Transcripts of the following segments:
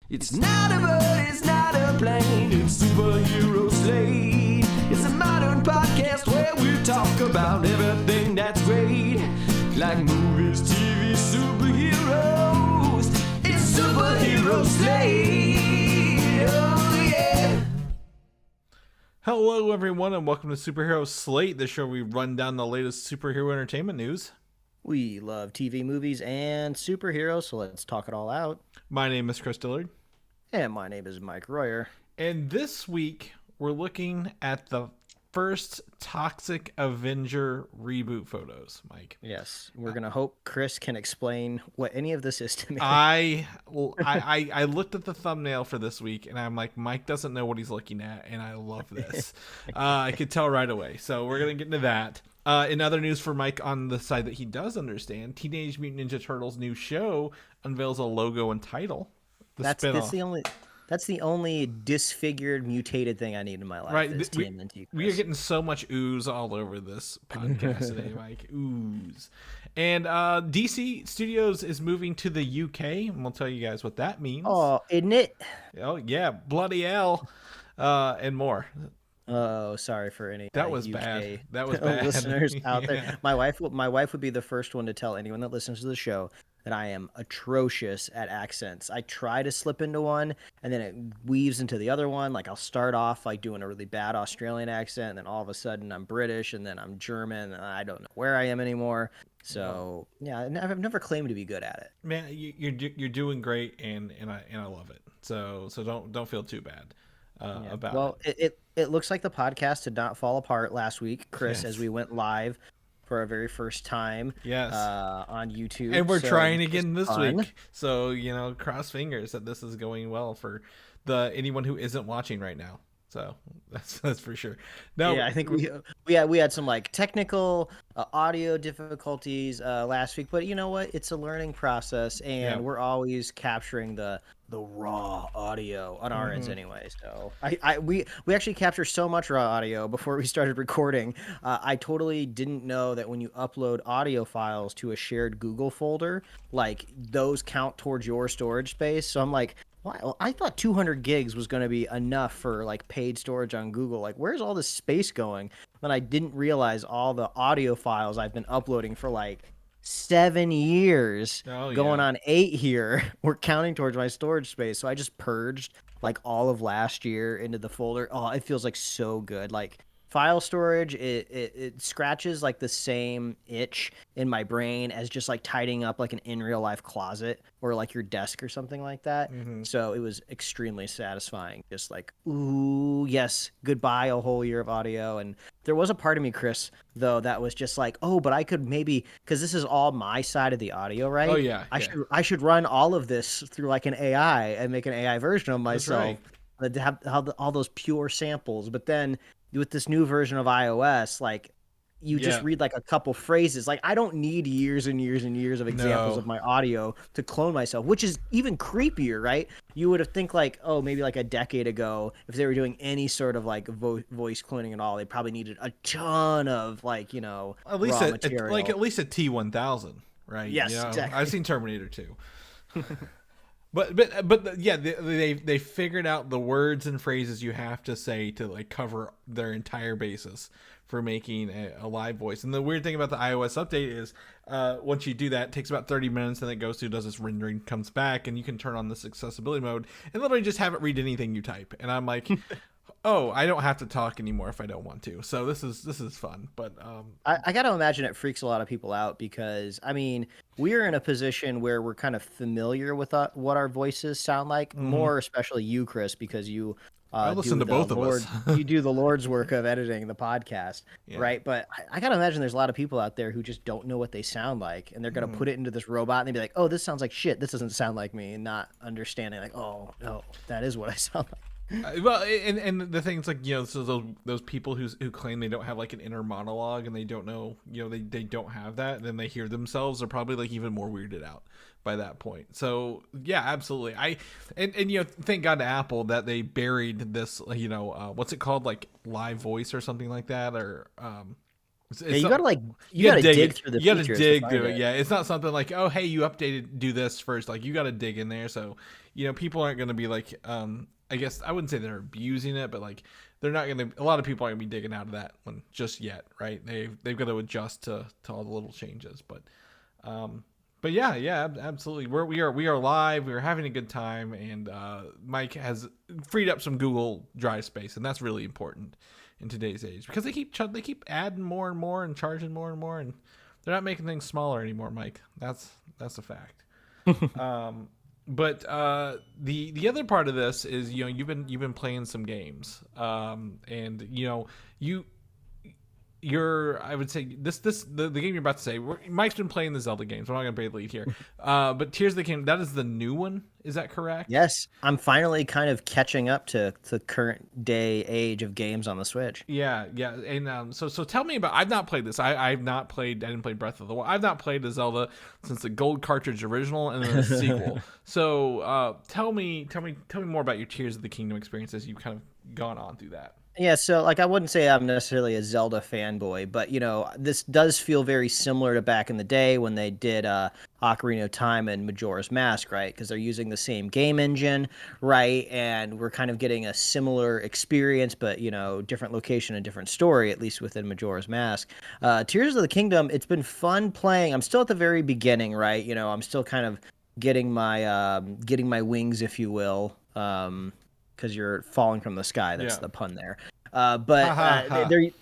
It's not a bird, it's not a plane, it's Superhero Slate. It's a modern podcast where we talk about everything that's great, like movies, TV, superheroes. It's Superhero Slate. Oh yeah. Hello everyone and welcome to Superhero Slate, the show where we run down the latest superhero entertainment news. We love TV, movies, and superheroes, so let's talk it all out. My name is Chris Dillard. And my name is Mike Royer. And this week, we're looking at the first Toxic Avenger reboot photos, Mike. Yes, we're going to hope Chris can explain what any of this is to me. I looked at the thumbnail for this week, and I'm like, Mike doesn't know what he's looking at, and I love this. I could tell right away, so we're going to get into that. In other news for Mike on the side that he does understand, Teenage Mutant Ninja Turtles' new show unveils a logo and title. That's the only disfigured, mutated thing I need in my life. Right, is TMNT. We are getting so much ooze all over this podcast today, Mike. Ooze. And DC Studios is moving to the UK, and we'll tell you guys what that means. Oh, isn't it? Oh yeah, bloody hell, and more. Oh, sorry for any that was UK bad. That was bad. Listeners out Yeah. there. My wife would be the first one to tell anyone that listens to the show that I am atrocious at accents. I try to slip into one, and then it weaves into the other one. Like I'll start off like doing a really bad Australian accent, and then all of a sudden I'm British, and then I'm German, and I don't know where I am anymore. So yeah, I've never claimed to be good at it. Man, you're doing great, and I love it. So don't feel too bad about it. Well, it looks like the podcast did not fall apart last week, Chris, Yes. as we went live for our very first time. Yes. On YouTube. And we're So trying it again was this fun. week. So, cross fingers that this is going well for anyone who isn't watching right now. So that's for sure. No, Yeah, I think we had some like technical audio difficulties last week, but you know what? It's a learning process, and Yeah. we're always capturing the raw audio on our ends anyway. So we actually capture so much raw audio before we started recording. I totally didn't know that when you upload audio files to a shared Google folder, like those count towards your storage space. So I'm like, well, I thought 200 gigs was going to be enough for like paid storage on Google. Like, where's all this space going? Then I didn't realize all the audio files I've been uploading for like 7 years, going on 8 here, were counting towards my storage space. So I just purged like all of last year into the folder. Oh, it feels like so good. Like file storage, it scratches like the same itch in my brain as just like tidying up like an in real life closet or like your desk or something like that. So it was extremely satisfying. Just like, ooh, yes, goodbye a whole year of audio. And there was a part of me, Chris, though, that was just like, oh, but I could maybe, because this is all my side of the audio, right? Oh, yeah. I should run all of this through like an AI and make an AI version of That's myself to have all those pure samples. But then with this new version of iOS, like you just read like a couple phrases. Like I don't need years and years and years of examples of my audio to clone myself, which is even creepier, right? You would have think like, oh, maybe like a decade ago, if they were doing any sort of like voice cloning at all, they probably needed a ton of like, at least raw at material. least a T1000, right? Yes, exactly. I've seen Terminator 2. But yeah, they figured out the words and phrases you have to say to like cover their entire basis for making a live voice. And the weird thing about the iOS update is once you do that, it takes about 30 minutes, and it goes through, does this rendering, comes back, and you can turn on this accessibility mode and literally just have it read anything you type. And I'm like, oh, I don't have to talk anymore if I don't want to. So this is fun. But I got to imagine it freaks a lot of people out because, I mean, we're in a position where we're kind of familiar with what our voices sound like, more especially you, Chris, because you I listen to both of us. You do the Lord's work of editing the podcast, right? But I got to imagine there's a lot of people out there who just don't know what they sound like, and they're going to put it into this robot, and they'd be like, oh, this sounds like shit. This doesn't sound like me, and not understanding like, oh, no, that is what I sound like. Well, and the thing's like, so those people who claim they don't have like an inner monologue and they don't know, they don't have that, and then they hear themselves, are probably like even more weirded out by that point. So yeah, absolutely. And thank God to Apple that they buried this, what's it called, like live voice or something like that, or you gotta dig through the features. You gotta dig through it. Yeah, it's not something like, oh, hey, you do this first. Like you gotta dig in there. So people aren't going to be like, I guess I wouldn't say they're abusing it, but like they're not going to. A lot of people aren't going to be digging out of that one just yet, right? They've got to adjust to all the little changes, but yeah, absolutely. We are live. We're having a good time, and Mike has freed up some Google Drive space, and that's really important in today's age because they keep adding more and more and charging more and more, and they're not making things smaller anymore, Mike. That's a fact. But the other part of this is you've been playing some games, and you're I would say the game you're about to say. Mike's been playing the Zelda games. We're not gonna bury the lead here, but Tears of the Kingdom, that is the new one. Is that correct? Yes, I'm finally kind of catching up to the current day age of games on the Switch. Yeah, and so tell me about. I've not played this. I didn't play Breath of the Wild. I've not played a Zelda since the gold cartridge original and then the sequel. So tell me more about your Tears of the Kingdom experience as you've kind of gone on through that. Yeah, so like I wouldn't say I'm necessarily a Zelda fanboy, but this does feel very similar to back in the day when they did Ocarina of Time and Majora's Mask, right? Because they're using the same game engine, right? And we're kind of getting a similar experience, but different location and different story, at least within Majora's Mask. Tears of the Kingdom, it's been fun playing. I'm still at the very beginning, right? I'm still kind of getting my wings, if you will. Because you're falling from the sky. That's the pun there. But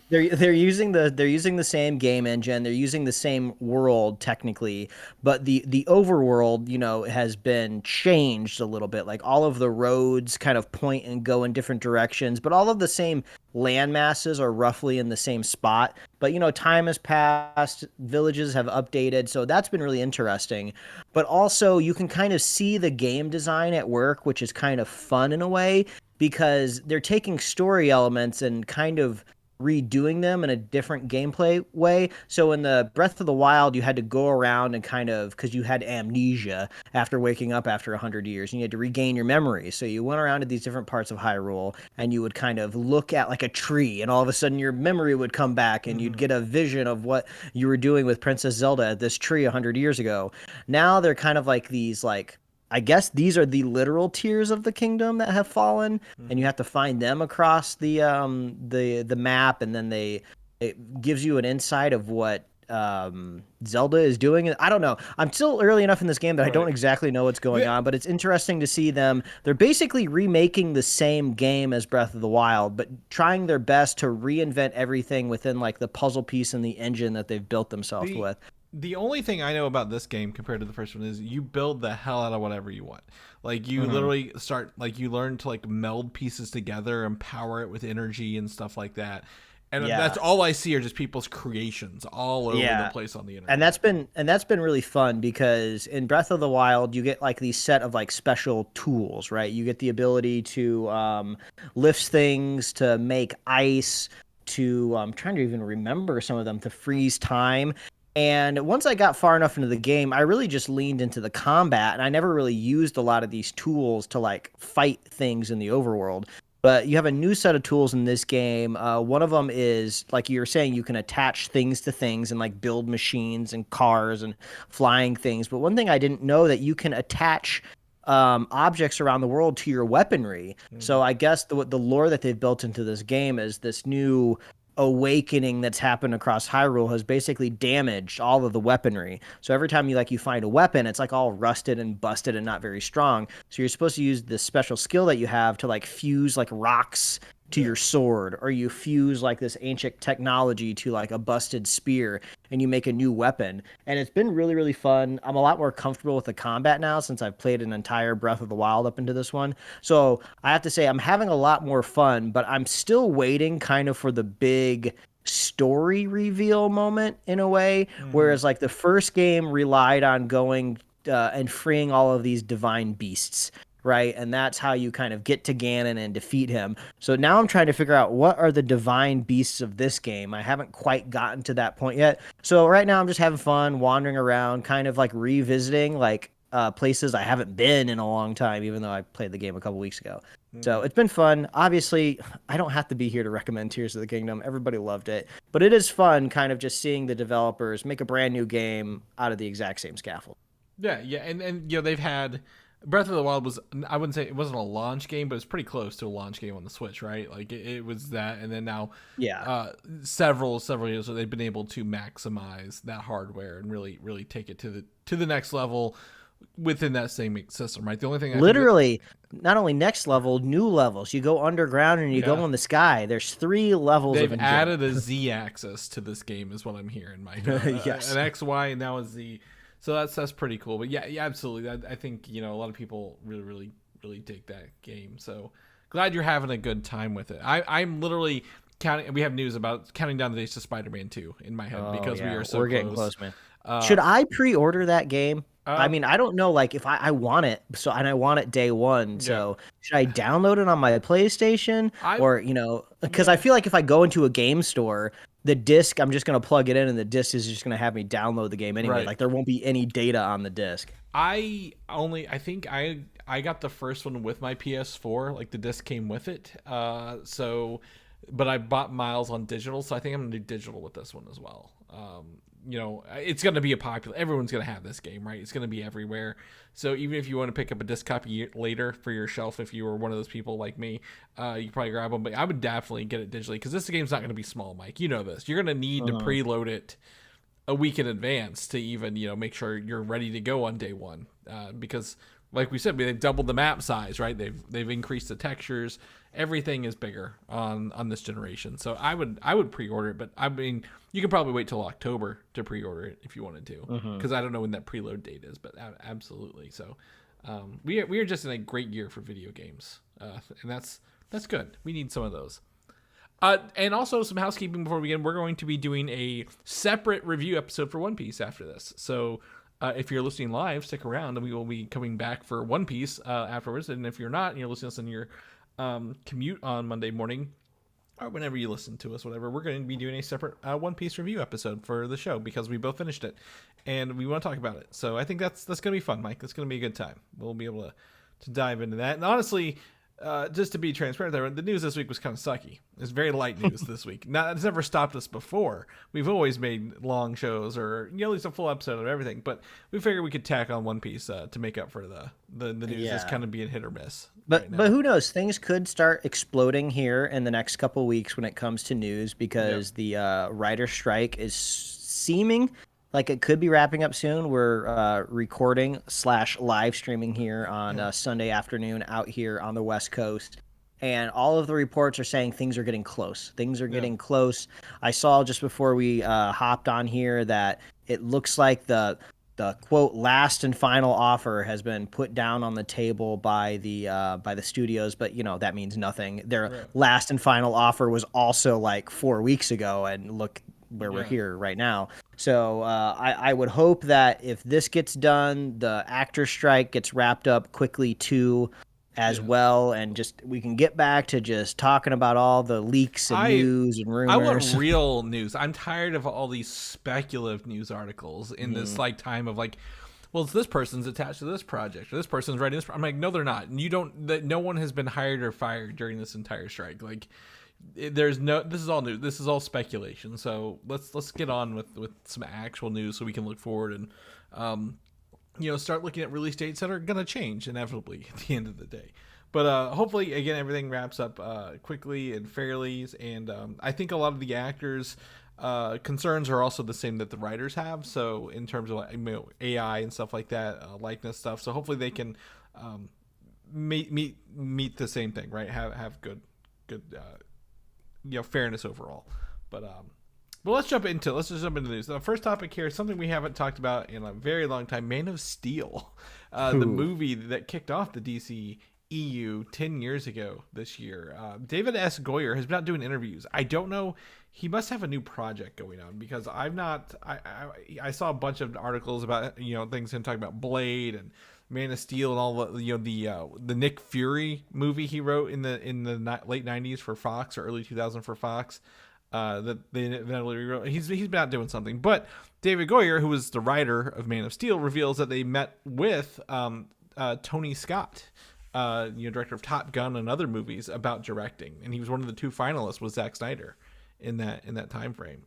they're using the same game engine. They're using the same world technically, but the overworld has been changed a little bit. Like all of the roads kind of point and go in different directions, but all of the same land masses are roughly in the same spot. But time has passed, villages have updated, so that's been really interesting. But also you can kind of see the game design at work, which is kind of fun in a way, because they're taking story elements and kind of redoing them in a different gameplay way. So in the Breath of the Wild, you had to go around and kind of, because you had amnesia after waking up after 100 years, and you had to regain your memory. So you went around to these different parts of Hyrule, and you would kind of look at like a tree, and all of a sudden your memory would come back, and you'd get a vision of what you were doing with Princess Zelda at this tree 100 years ago. Now they're kind of like these, like, I guess these are the literal tears of the kingdom that have fallen, and you have to find them across the map, and then it gives you an insight of what Zelda is doing. I don't know. I'm still early enough in this game that I don't exactly know what's going on, but it's interesting to see them. They're basically remaking the same game as Breath of the Wild, but trying their best to reinvent everything within like the puzzle piece and the engine that they've built themselves with. The only thing I know about this game compared to the first one is you build the hell out of whatever you want. Like you literally start, like you learn to like meld pieces together and power it with energy and stuff like that. And that's all I see are just people's creations all over the place on the internet. And that's been really fun because in Breath of the Wild, you get like these set of like special tools, right? You get the ability to lift things, to make ice, to I'm trying to even remember some of them, to freeze time. And once I got far enough into the game, I really just leaned into the combat, and I never really used a lot of these tools to like fight things in the overworld. But you have a new set of tools in this game. One of them is, like you were saying, you can attach things to things and like build machines and cars and flying things. But one thing I didn't know, that you can attach objects around the world to your weaponry. So I guess the lore that they've built into this game is this new awakening that's happened across Hyrule has basically damaged all of the weaponry. So every time you find a weapon, it's like all rusted and busted and not very strong. So you're supposed to use this special skill that you have to like fuse like rocks to your sword, or you fuse like this ancient technology to like a busted spear, and you make a new weapon. And it's been really, really fun. I'm a lot more comfortable with the combat now since I've played an entire Breath of the Wild up into this one. So I have to say I'm having a lot more fun, but I'm still waiting kind of for the big story reveal moment in a way. Whereas like the first game relied on going and freeing all of these divine beasts, right? And that's how you kind of get to Ganon and defeat him. So now I'm trying to figure out what are the divine beasts of this game. I haven't quite gotten to that point yet. So right now I'm just having fun wandering around, kind of like revisiting like places I haven't been in a long time, even though I played the game a couple weeks ago. So it's been fun. Obviously, I don't have to be here to recommend Tears of the Kingdom. Everybody loved it. But it is fun kind of just seeing the developers make a brand new game out of the exact same scaffold. Yeah, and they've had Breath of the Wild was, I wouldn't say it wasn't a launch game, but it's pretty close to a launch game on the Switch, right? Like it was that, and then now, Yeah. several years they've been able to maximize that hardware and really take it to the next level within that same system, right? The only thing Literally, not only next level, new levels. You go underground and you go in the sky. There's 3 levels they've of added a Z axis to this game, is what I'm hearing, Mike. Yes. An X, Y, and now a Z. So that's pretty cool. But yeah, absolutely. I think a lot of people really dig that game. So glad you're having a good time with it. I'm literally counting. We have news about counting down the days to Spider-Man 2 in my head because we are so we're close. getting close, man. Should I pre-order that game? I mean, I don't know, like if I want it, and I want it day one. So should I download it on my PlayStation or because I feel like if I go into a game store, the disc, I'm just gonna plug it in, and the disc is just gonna have me download the game anyway. Right. Like there won't be any data on the disc. I think I got the first one with my PS4. Like the disc came with it. But I bought Miles on digital, so I think I'm gonna do digital with this one as well. It's going to be everyone's going to have this game, right? It's going to be everywhere. So even if you want to pick up a disc copy later for your shelf, if you were one of those people like me, you probably grab them. But I would definitely get it digitally because this game's not going to be small, Mike. You know this. You're going to need to preload it a week in advance to even, make sure you're ready to go on day one. Because like we said, they've doubled the map size, right? They've increased the textures. Everything is bigger on this generation. So I would pre-order it, but I mean, you could probably wait till October to pre-order it if you wanted to, because I don't know when that preload date is, but absolutely. So we are just in a great year for video games, and that's good. We need some of those. And also some housekeeping before we begin. We're going to be doing a separate review episode for One Piece after this. So if you're listening live, stick around, and we will be coming back for One Piece afterwards. And if you're not, and you're listening to us on your commute on Monday morning, or whenever you listen to us, whatever, we're going to be doing a separate One Piece review episode for the show because we both finished it and we want to talk about it. So I think that's going to be fun, Mike. That's going to be a good time. We'll be able to dive into that. And honestly, just to be transparent there, the news this week was kind of sucky. It's very light news this week. It's never stopped us before. We've always made long shows or at least a full episode of everything, but we figured we could tack on One Piece to make up for the news that's kind of being hit or miss. But who knows? Things could start exploding here in the next couple of weeks when it comes to news because the writer strike is seeming like it could be wrapping up soon. We're recording / live streaming here on Sunday afternoon out here on the West Coast. And all of the reports are saying things are getting close. Things are getting close. I saw just before we hopped on here that it looks like the quote last and final offer has been put down on the table by the studios, but that means nothing. Their last and final offer was also like 4 weeks ago, and look where we're here right now. So I would hope that if this gets done, the actor strike gets wrapped up quickly too, as well, and just we can get back to just talking about all the leaks and news and rumors. I want real news. I'm tired of all these speculative news articles in this time of like, well, it's this person's attached to this project or this person's writing this. I'm like, no, they're not. And no one has been hired or fired during this entire strike. Like, this is all new. This is all speculation. So let's get on with some actual news so we can look forward and start looking at release dates that are going to change inevitably at the end of the day. But hopefully, again, everything wraps up quickly and fairly. And I think a lot of the actors' concerns are also the same that the writers have. So in terms of AI and stuff like that, likeness stuff. So hopefully they can meet the same thing, right? Have good fairness overall. But let's just jump into the news. The first topic here is something we haven't talked about in a very long time: Man of Steel, the movie that kicked off the DC EU 10 years ago this year. David S. Goyer has been out doing interviews. I don't know. He must have a new project going on because I saw a bunch of articles about things him talking about Blade and Man of Steel and all the Nick Fury movie he wrote in the late 90s for Fox or early 2000 for Fox. That they eventually rewrote. He's been out doing something. But David Goyer, who was the writer of Man of Steel, reveals that they met with Tony Scott, director of Top Gun and other movies, about directing, and he was one of the 2 finalists with Zack Snyder in that time frame.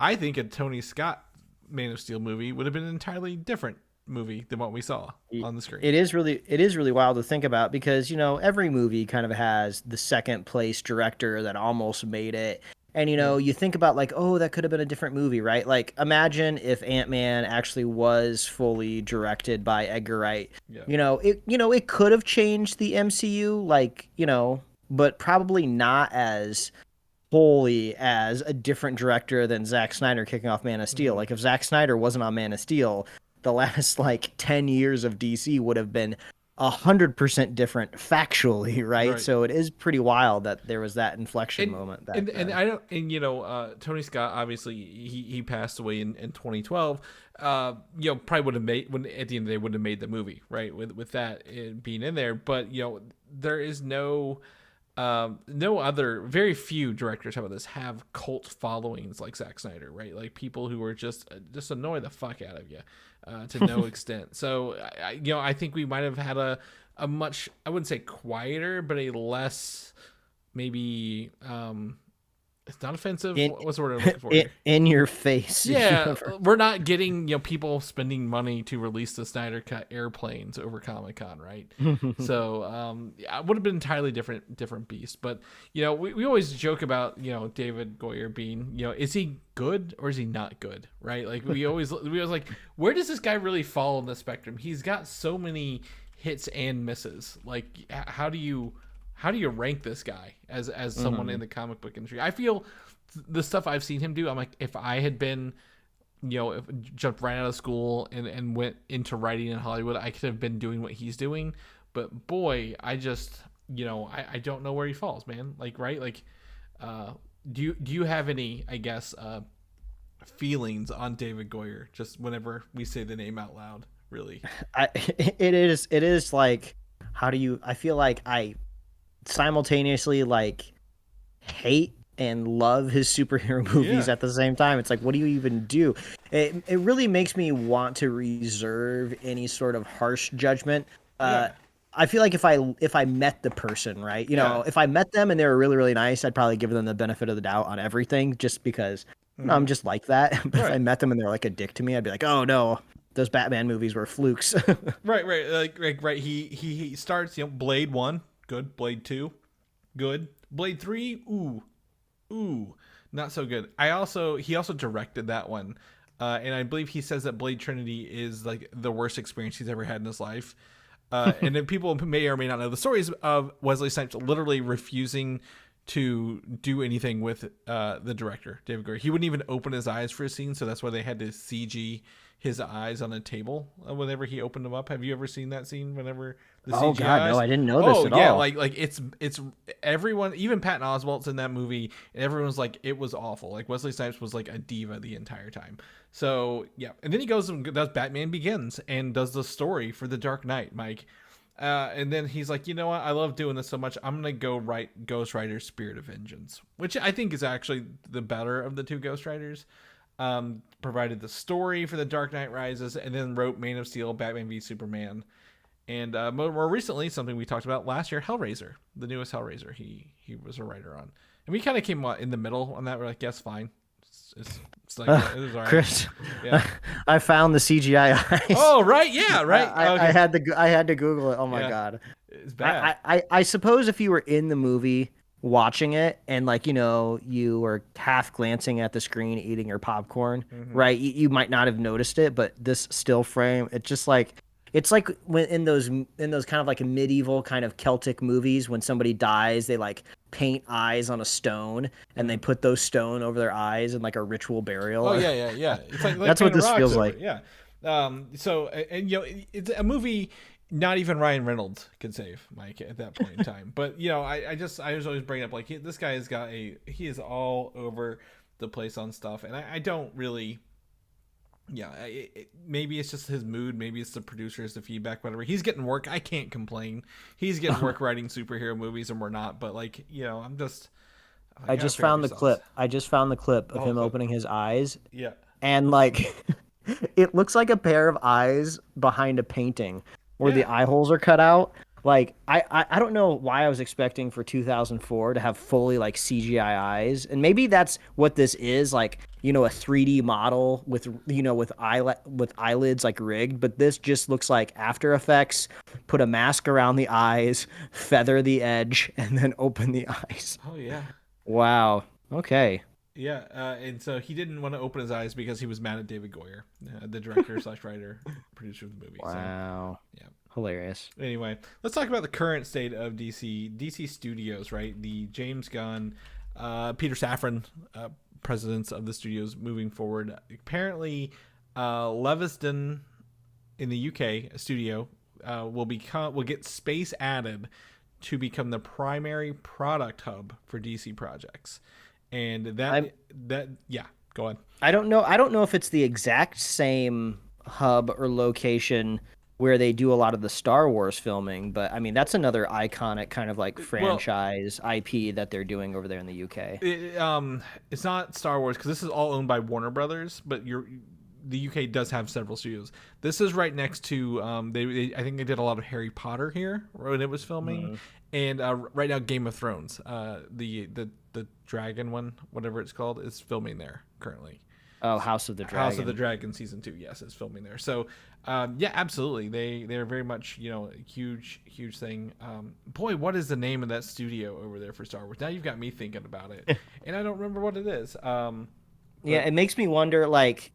I think a Tony Scott Man of Steel movie would have been entirely different movie than what we saw on the screen. It is really wild to think about because, you know, every movie kind of has the second place director that almost made it. And, you know, you think about like, oh, that could have been a different movie, right? Like, imagine if Ant-Man actually was fully directed by Edgar Wright. Yeah. It could have changed the MCU, like, you know, but probably not as wholly as a different director than Zack Snyder kicking off Man of Steel. Like, if Zack Snyder wasn't on Man of Steel, the last like 10 years of DC would have been 100% different factually, right? So it is pretty wild that there was that inflection moment. And I don't, and you know, Tony Scott obviously he passed away in 2012. You know, probably would have made when at the end of the day would have made the movie, right? With that being in there, but you know, there is no other, very few directors how about this have cult followings like Zack Snyder, right? Like people who are just annoy the fuck out of you to no extent. So I think we might have had a much, I wouldn't say quieter, but a less maybe it's not offensive. What's the word I'm looking for? In your face. Yeah, we're not getting people spending money to release the Snyder Cut airplanes over Comic-Con, right? So it would have been entirely different beast. But we always joke about David Goyer being is he good or is he not good, right? Like we always like, where does this guy really fall on the spectrum? He's got so many hits and misses. Like how do you rank this guy as someone in the comic book industry? I feel the stuff I've seen him do, I'm like, if I had been, jumped right out of school and went into writing in Hollywood, I could have been doing what he's doing. But boy, I just, I don't know where he falls, man. Like, right? Like, do you have any, I guess, feelings on David Goyer just whenever we say the name out loud, really? It is like, I feel like I simultaneously like hate and love his superhero movies at the same time. It's like, what do you even do? It really makes me want to reserve any sort of harsh judgment. I feel like if I met the person, right, if I met them and they were really, really nice, I'd probably give them the benefit of the doubt on everything just because I'm just like that. But if I met them and they're like a dick to me, I'd be like, oh no, those Batman movies were flukes. right. Like he starts, Blade 1, good. Blade 2, good. Blade 3, ooh, not so good. He also directed that one, and I believe he says that Blade Trinity is like the worst experience he's ever had in his life. And then people may or may not know the stories of Wesley Snipes literally refusing to do anything with the director, David Goyer. He wouldn't even open his eyes for a scene, so that's why they had to CG his eyes on a table whenever he opened them up. Have you ever seen that scene? Whenever the CGI? Oh God, no, I didn't know this at all. Yeah, like it's everyone, even Patton Oswalt's in that movie, and everyone's like, it was awful. Like Wesley Snipes was like a diva the entire time. So yeah, and then he goes and does Batman Begins and does the story for The Dark Knight, Mike. And then he's like, you know what? I love doing this so much. I'm going to go write Ghost Rider Spirit of Vengeance, which I think is actually the better of the two Ghost Riders. Provided the story for The Dark Knight Rises, and then wrote Man of Steel, Batman v Superman. And more recently, something we talked about last year, Hellraiser, the newest Hellraiser, he was a writer on. And we kind of came in the middle on that. We're like, yes, fine. It's like, it was all right. Chris, I found the CGI eyes. Oh, right. Yeah, right. I had to Google it. Oh my God. It's bad. I suppose if you were in the movie watching it and you were half glancing at the screen, eating your popcorn, right? You might not have noticed it, but this still frame, it's like when in those kind of like medieval kind of Celtic movies, when somebody dies, they like paint eyes on a stone and they put those stone over their eyes in like a ritual burial. Oh yeah. It's like that's what this feels like. Yeah. So it's a movie not even Ryan Reynolds could save, Mike, at that point in time. But I was always bringing up like this guy has got he is all over the place on stuff, and I don't really. Yeah, maybe it's just his mood. Maybe it's the producers, the feedback, whatever. He's getting work. I can't complain. He's getting work writing superhero movies, and we're not. But like, I'm just. I just found the clip. I just found the clip of him opening his eyes. Yeah. And like, it looks like a pair of eyes behind a painting where the eye holes are cut out. Like I don't know why I was expecting for 2004 to have fully like CGI eyes, and maybe that's what this is, like, you know, a 3D model with, you know, with eyelids like rigged, but this just looks like After Effects, put a mask around the eyes, feather the edge, and then open the eyes. Oh yeah. Wow. Okay. Yeah, and so he didn't want to open his eyes because he was mad at David Goyer, the director slash writer, producer of the movie. Wow. So, yeah. Hilarious. Anyway, let's talk about the current state of DC Studios, right? The James Gunn, Peter Safran, presidents of the studios moving forward. Apparently, Leavesden in the UK, a studio, will get space added to become the primary product hub for DC projects. And yeah, go on. I don't know if it's the exact same hub or location where they do a lot of the Star Wars filming, but I mean that's another iconic kind of like franchise IP that they're doing over there in the UK. It's not Star Wars because this is all owned by Warner Brothers, but the UK does have several studios. This is right next to I think they did a lot of Harry Potter here when it was filming, and right now Game of Thrones, the dragon one, whatever it's called, is filming there currently. Oh, House of the Dragon. House of the Dragon season 2, yes, it's filming there. So, yeah, absolutely, they're very much, you know, a huge thing. Boy, what is the name of that studio over there for Star Wars? Now you've got me thinking about it, and I don't remember what it is. Yeah, it makes me wonder, like.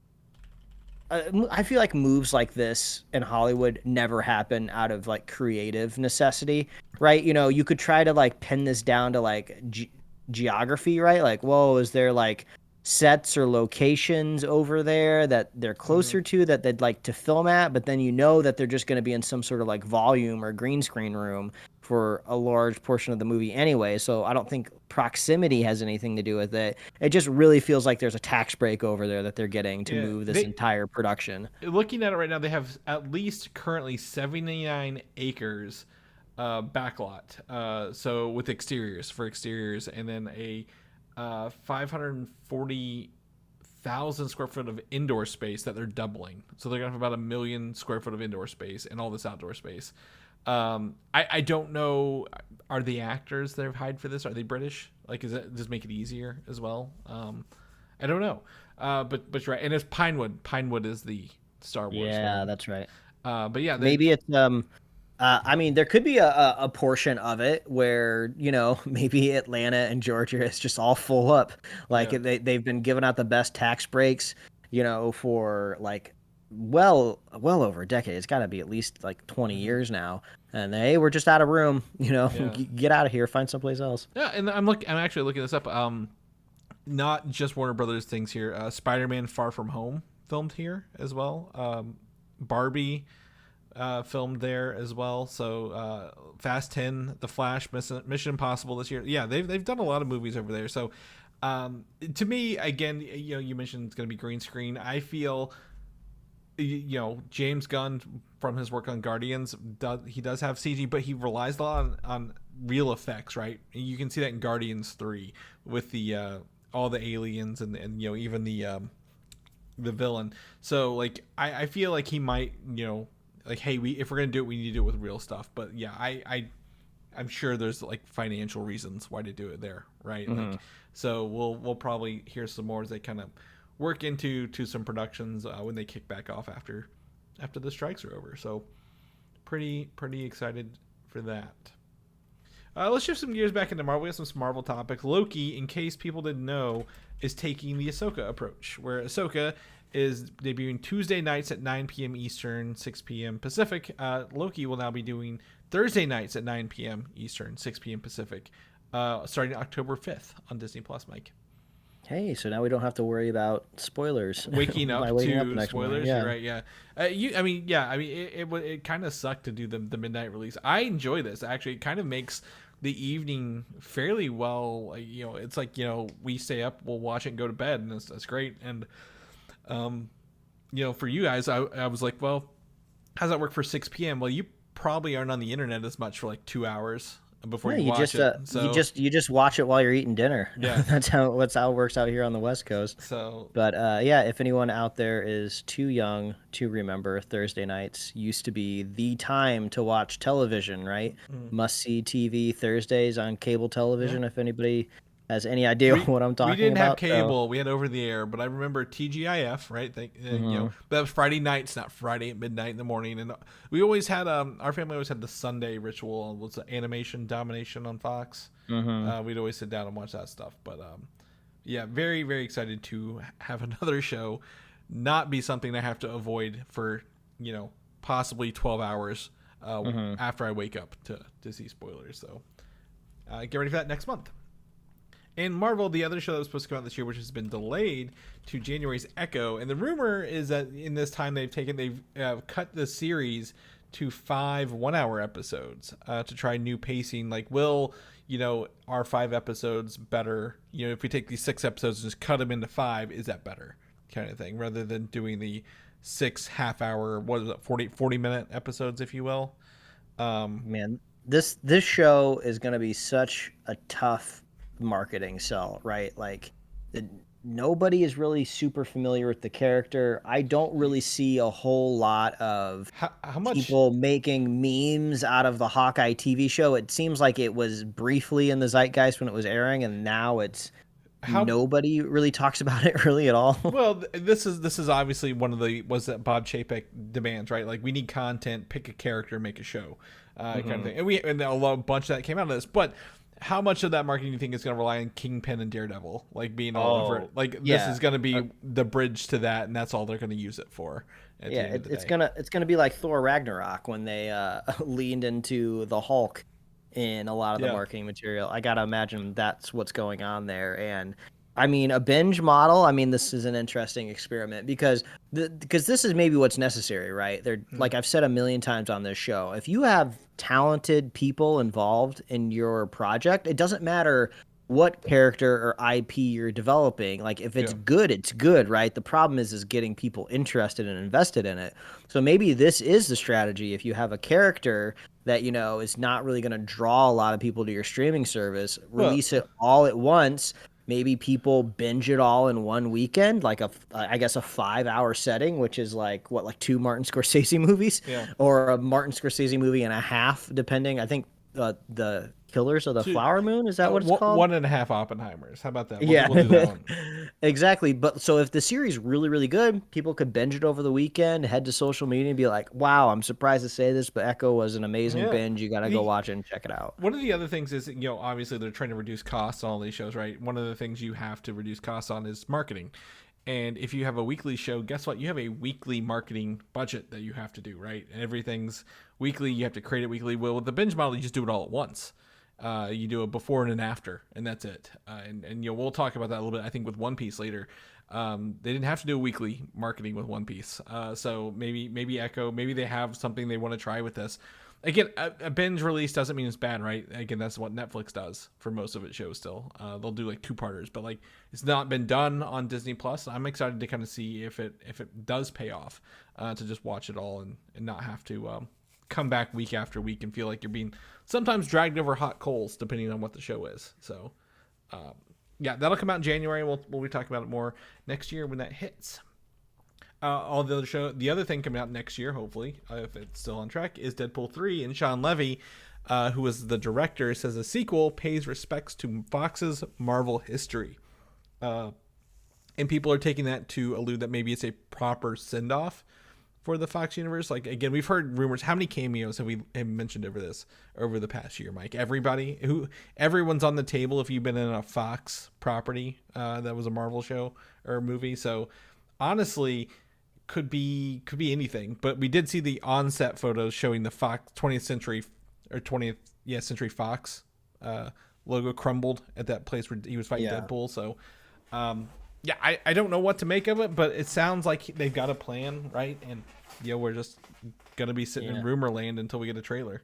I feel like moves like this in Hollywood never happen out of like creative necessity, right? You know, you could try to like pin this down to like geography, right? Like, whoa, is there like sets or locations over there that they're closer to that they'd like to film at? But then you know that they're just going to be in some sort of like volume or green screen room for a large portion of the movie anyway. So I don't think proximity has anything to do with it. It just really feels like there's a tax break over there that they're getting to move this entire production. Looking at it right now, they have at least currently 79 acres backlot. So with exteriors, and then a 540,000 square foot of indoor space that they're doubling. So they're gonna have about 1 million square foot of indoor space and all this outdoor space. I don't know. Are the actors they've hired for this? Are they British? Like, does it make it easier as well? I don't know. But you're right. And it's Pinewood. Pinewood is the Star Wars. Yeah, film. That's right. But yeah, maybe it's I mean, there could be a portion of it where, you know, maybe Atlanta and Georgia is just all full up. Like they've been giving out the best tax breaks, you know, for like well over a decade. It's got to be at least like 20 years now. And hey, we're just out of room, you know, get out of here, find someplace else. Yeah, and I'm actually looking this up. Not just Warner Brothers things here. Spider-Man: Far From Home filmed here as well. Barbie filmed there as well. So Fast 10, The Flash, Mission Impossible this year. Yeah, they've done a lot of movies over there. So to me, again, you know, you mentioned it's going to be green screen. I feel, you know, James Gunn from his work on Guardians, he does have CG, but he relies a lot on real effects, right? And you can see that in Guardians 3 with the all the aliens and you know, even the villain. So like I feel like he might, you know, like, hey, if we're gonna do it, we need to do it with real stuff. But yeah, I'm sure there's like financial reasons why to do it there, right? Like, so we'll probably hear some more as they kind of work into some productions when they kick back off after the strikes are over. So pretty excited for that. Let's shift some gears back into Marvel. We have some Marvel topics. Loki, in case people didn't know, is taking the Ahsoka approach, where Ahsoka is debuting Tuesday nights at 9 p.m. Eastern, 6 p.m. Pacific. Loki will now be doing Thursday nights at 9 p.m. Eastern, 6 p.m. Pacific, starting October 5th on Disney Plus, Mike. Hey, so now we don't have to worry about spoilers. Waking up to spoilers, morning. Yeah. You're right? Yeah. It kind of sucked to do the midnight release. I enjoy this actually. It kind of makes the evening fairly well. You know, it's like, you know, we stay up, we'll watch it and go to bed, and that's great. And you know, for you guys, I was like, well, how's that work for 6 p.m.? Well, you probably aren't on the internet as much for like 2 hours before Yeah, you watch it. So you just watch it while you're eating dinner. Yeah. That's how it works out here on the West Coast. so But yeah, if anyone out there is too young to remember, Thursday nights used to be the time to watch television, right? Must see TV Thursdays on cable yeah. television. If anybody has any idea what I'm We talking didn't have about, so cable. We had over the air, but I remember TGIF, right? mhm. That was Friday nights, not Friday at midnight in the morning. And we always had our family always had the Sunday ritual. Was the animation domination on Fox. We'd always sit down and watch that stuff. But yeah, very very excited to have another show, not be something I have to avoid for possibly 12 hours after I wake up to see spoilers. So get ready for that next month. And Marvel, the other show that was supposed to come out this year, which has been delayed to January's Echo. And the rumor is that in this time they've cut the series to 5 1-hour episodes to try new pacing. Like, will our 5 episodes better? If we take these 6 episodes and just cut them into 5, is that better? Kind of thing, rather than doing the 6 half-hour, 40-minute episodes, if you will. Man, this show is going to be such a tough marketing sell, right? Like, nobody is really super familiar with the character. I don't really see a whole lot of How much people making memes out of the Hawkeye TV show. It seems like it was briefly in the zeitgeist when it was airing, and now it's nobody really talks about it really at all. Well, this is obviously one of the that Bob Chapek demands, right? Like, we need content, pick a character, make a show, kind of thing. And a bunch of that came out of this, but how much of that marketing do you think is going to rely on Kingpin and Daredevil, like being all over it? Like, this is going to be the bridge to that, and that's all they're going to use it for. Yeah, it's gonna be like Thor Ragnarok when they leaned into the Hulk in a lot of the marketing material. I gotta imagine that's what's going on there. And I mean, a binge model, I mean, this is an interesting experiment because this is maybe what's necessary, right? Like I've said a million times on this show, if you have talented people involved in your project, it doesn't matter what character or IP you're developing. Like, if it's good, it's good, right? The problem is getting people interested and invested in it. So maybe this is the strategy. If you have a character that is not really going to draw a lot of people to your streaming service, release it all at once. Maybe people binge it all in one weekend, like I guess a 5-hour setting, which is like 2 Martin Scorsese movies, or a Martin Scorsese movie and a half, depending. I think the Killers of the Flower Moon, is that what it's called? 1.5 Oppenheimers. How about that? Yeah, we'll do that one. Exactly. But so if the series is really, really good, people could binge it over the weekend, head to social media and be like, wow, I'm surprised to say this, but Echo was an amazing binge. You got to go watch it and check it out. One of the other things is, obviously they're trying to reduce costs on all these shows, right? One of the things you have to reduce costs on is marketing. And if you have a weekly show, guess what? You have a weekly marketing budget that you have to do, right? And everything's weekly. You have to create it weekly. Well, with the binge model, you just do it all at once. You do a before and an after, and that's it. And we'll talk about that a little bit, I think, with One Piece later. They didn't have to do a weekly marketing with One Piece. So maybe Echo, maybe they have something they want to try with this. Again, a binge release doesn't mean it's bad, right? Again, that's what Netflix does for most of its shows still. They'll do like 2-parters, but like it's not been done on Disney Plus. I'm excited to kind of see if it does pay off to just watch it all and not have to come back week after week and feel like you're being sometimes dragged over hot coals depending on what the show is. So yeah, that'll come out in January. We'll be talking about it more next year when that hits. The other thing coming out next year, hopefully, if it's still on track, is Deadpool 3. And Sean Levy, who was the director, says a sequel pays respects to Fox's Marvel history. And people are taking that to allude that maybe it's a proper send-off for the Fox universe. Like, again, we've heard rumors. How many cameos have we mentioned over the past year, Mike? Everyone's on the table if you've been in a Fox property that was a Marvel show or movie. So honestly, could be anything. But we did see the on-set photos showing the Fox 20th Century Fox logo crumbled at that place where he was fighting Deadpool. So yeah, I don't know what to make of it, but it sounds like they've got a plan, right? And we're just gonna be sitting in rumor land until we get a trailer.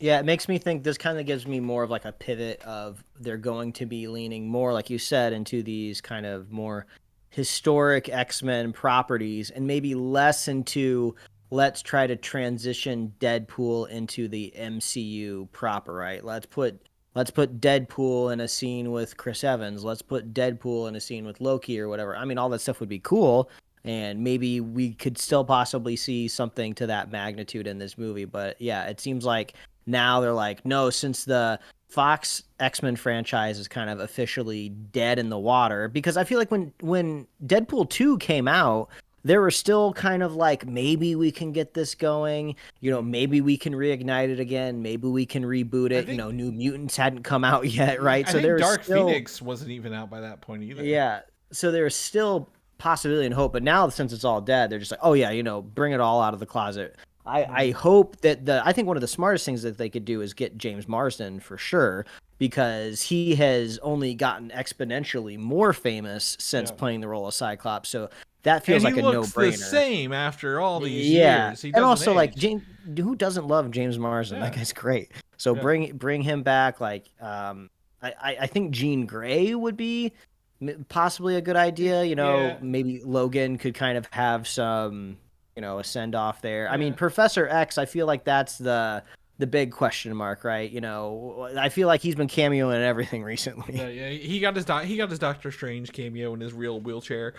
Yeah, it makes me think this kind of gives me more of like a pivot of they're going to be leaning more, like you said, into these kind of more historic X-Men properties and maybe less into let's try to transition Deadpool into the MCU proper, right? Let's put Deadpool in a scene with Chris Evans. Let's put Deadpool in a scene with Loki or whatever. I mean, all that stuff would be cool, and maybe we could still possibly see something to that magnitude in this movie. But yeah, it seems like now they're like, no, since the Fox X-Men franchise is kind of officially dead in the water, because I feel like when Deadpool 2 came out, there were still kind of like, maybe we can get this going, maybe we can reignite it again, maybe we can reboot it. New Mutants hadn't come out yet, right? I So think there was Dark still, Phoenix wasn't even out by that point either. yeah. So there's still possibility and hope, but now since it's all dead, they're just like, oh yeah, bring it all out of the closet. I hope that I think one of the smartest things that they could do is get James Marsden for sure, because he has only gotten exponentially more famous since playing the role of Cyclops. So that feels like a no-brainer. He looks the same after all these yeah. years. He and also age. like who doesn't love James Marsden? That guy's great. So bring him back. Like I think Jean Grey would be possibly a good idea. Maybe Logan could kind of have some a send off there. I mean, Professor X, I feel like that's the big question mark, right? I feel like he's been cameoing in everything recently. Yeah, he got his Doctor Strange cameo in his real wheelchair.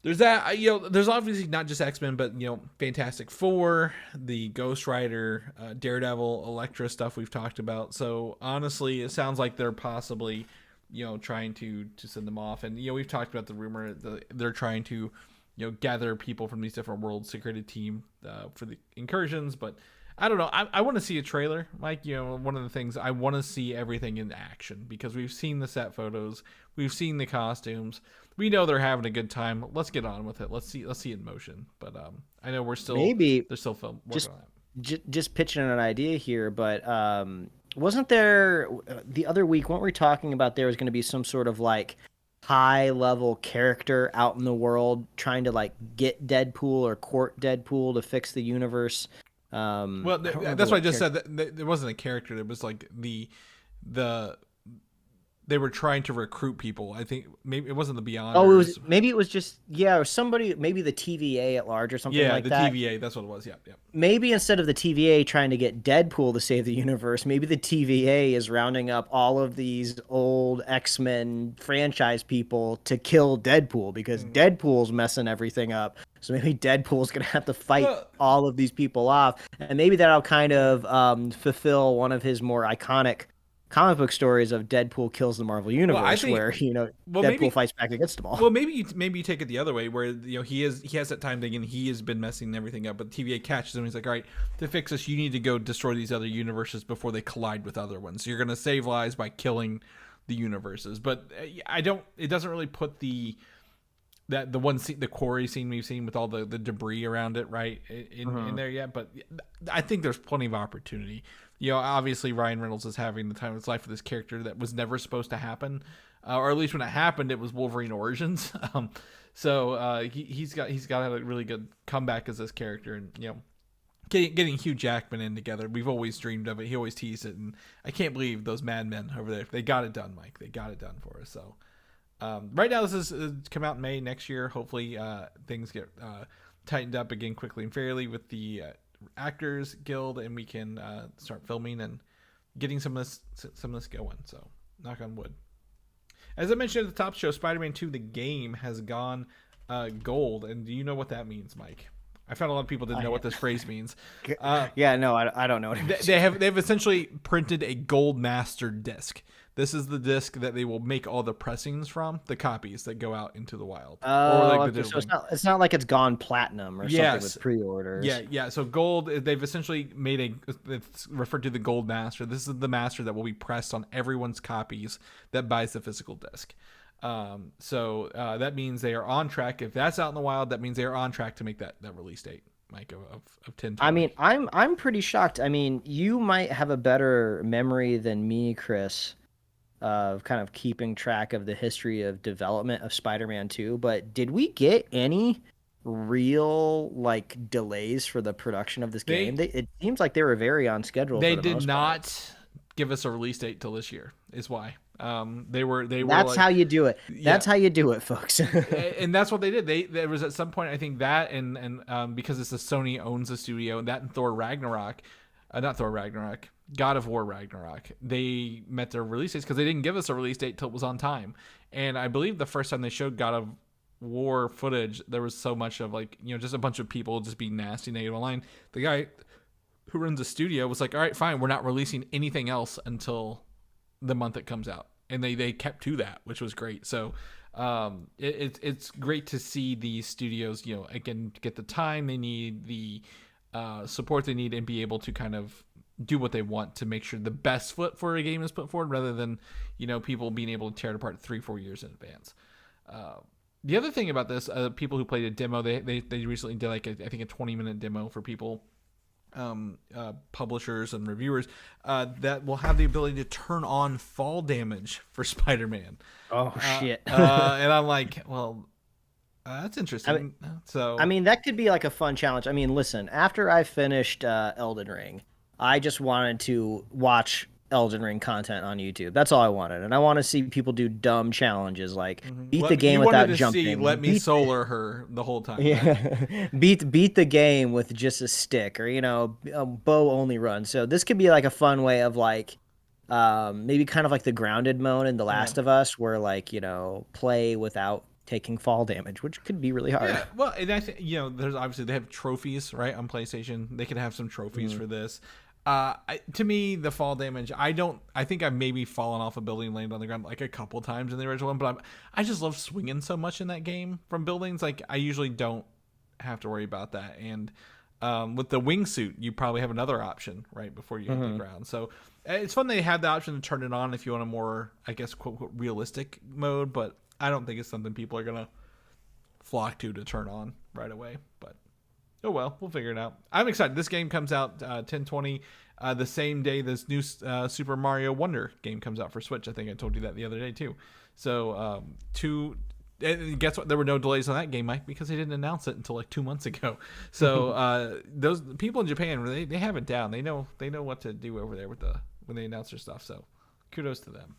There's that. There's obviously not just X-Men, but Fantastic Four, the Ghost Rider, Daredevil, Elektra stuff we've talked about. So honestly, it sounds like they're possibly trying to send them off, and we've talked about the rumor that they're trying to gather people from these different worlds to create a team for the incursions. But I don't know. I want to see a trailer, Mike. One of the things, I want to see everything in action, because we've seen the set photos, we've seen the costumes, we know they're having a good time. Let's get on with it. Let's see it in motion. But I know they're still working on it. Just pitching an idea here, but wasn't there the other week, weren't we talking about there was going to be some sort of like high level character out in the world trying to like get Deadpool or court Deadpool to fix the universe? Well, that's what I just said. That there wasn't a character. It was like the they were trying to recruit people. I think maybe it wasn't the Beyonders. Oh, it was just or somebody, maybe the TVA at large or something like that. Yeah, the TVA, that's what it was. Yeah. Maybe instead of the TVA trying to get Deadpool to save the universe, maybe the TVA is rounding up all of these old X-Men franchise people to kill Deadpool, because Deadpool's messing everything up. So maybe Deadpool's going to have to fight all of these people off. And maybe that'll kind of fulfill one of his more iconic comic book stories of Deadpool kills the Marvel Universe, where Deadpool fights back against them all. Well, maybe you take it the other way, where he has that time thing and he has been messing everything up, but the TVA catches him. And he's like, all right, to fix this, you need to go destroy these other universes before they collide with other ones. So you're going to save lives by killing the universes. But it doesn't really put the one scene, the quarry scene we've seen with all the debris around it, right, in there yet. But I think there's plenty of opportunity. Obviously Ryan Reynolds is having the time of his life with this character that was never supposed to happen, or at least when it happened, it was Wolverine Origins. So he's got a really good comeback as this character, and getting Hugh Jackman in together. We've always dreamed of it. He always teased it, and I can't believe those madmen over there. They got it done, Mike. They got it done for us. So right now, this is come out in May next year. Hopefully, things get tightened up again quickly and fairly with the Actors Guild, and we can start filming and getting some of this going. So, knock on wood. As I mentioned at the top show, Spider-Man 2: The Game has gone gold, and do you know what that means, Mike? I found a lot of people didn't know what this phrase means. I don't know what it means. They've essentially printed a gold master disc. This is the disc that they will make all the pressings from, the copies that go out into the wild. Okay. So it's not like it's gone platinum or something with pre-orders. Yeah. So gold, they've essentially it's referred to the gold master. This is the master that will be pressed on everyone's copies that buys the physical disc. So that means they are on track. If that's out in the wild, that means they are on track to make that release date, Mike, of 10. I mean, I'm pretty shocked. I mean, you might have a better memory than me, Chris, of kind of keeping track of the history of development of Spider-Man 2, but did we get any real delays for the production of this game? It seems like they were very on schedule. They did not give us a release date till this year, is why. They were That's like, how you do it. yeah. That's how you do it, folks. And that's what they did. There was at some point, I think that and because it's the Sony owns the studio, and that and Thor Ragnarok, not Thor Ragnarok, God of War Ragnarok, they met their release dates because they didn't give us a release date till it was on time. And I believe the first time they showed God of War footage, there was so much of like, just a bunch of people just being nasty, negative online. The guy who runs the studio was like, all right, fine, we're not releasing anything else until the month it comes out. And they kept to that, which was great. So it's great to see these studios, again, get the time they need, the support they need, and be able to kind of do what they want to make sure the best foot for a game is put forward, rather than people being able to tear it apart 3-4 years in advance. The other thing about this, people who played a demo, they recently did like I think a 20-minute demo for people, publishers and reviewers, that will have the ability to turn on fall damage for Spider-Man. Oh shit! And I'm like, well, that's interesting. I mean, that could be like a fun challenge. I mean, listen, after I finished Elden Ring, I just wanted to watch Elden Ring content on YouTube. That's all I wanted, and I want to see people do dumb challenges like beat the game without jumping. Let me solar her the whole time. Yeah, right? beat the game with just a stick, or a bow only run. So this could be like a fun way of like, maybe kind of like the grounded mode in The Last of Us, where like play without taking fall damage, which could be really hard. Yeah, well, and I think there's obviously they have trophies, right, on PlayStation. They could have some trophies for this. To me, the fall damage, I think I've maybe fallen off a building, landed on the ground like a couple times in the original one, but I just love swinging so much in that game from buildings. Like, I usually don't have to worry about that. And with the wingsuit, you probably have another option right before you hit the ground. So it's fun they have the option to turn it on if you want a more, I guess, quote unquote, realistic mode, but I don't think it's something people are going to flock to turn on right away. But oh well, we'll figure it out. I'm excited. This game comes out 10/20, the same day this new Super Mario Wonder game comes out for Switch. I think I told you that the other day too. So and guess what? There were no delays on that game, Mike, because they didn't announce it until like 2 months ago. So those people in Japan, they have it down. They know what to do over there with when they announce their stuff. So kudos to them.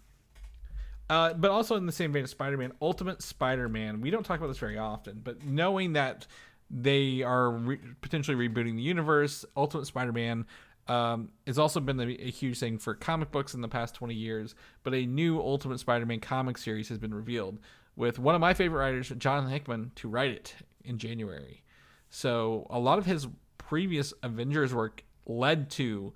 But also in the same vein of Spider-Man, Ultimate Spider-Man. We don't talk about this very often, but knowing that they are potentially rebooting the universe, Ultimate Spider-Man has also been a huge thing for comic books in the past 20 years. But a new Ultimate Spider-Man comic series has been revealed with one of my favorite writers, Jonathan Hickman, to write it in January. So a lot of his previous Avengers work led to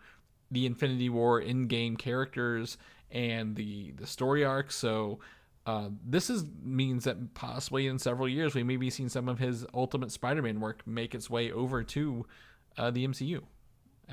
the Infinity War in-game characters and the story arc. So this means that possibly in several years we may be seeing some of his Ultimate Spider-Man work make its way over to the MCU.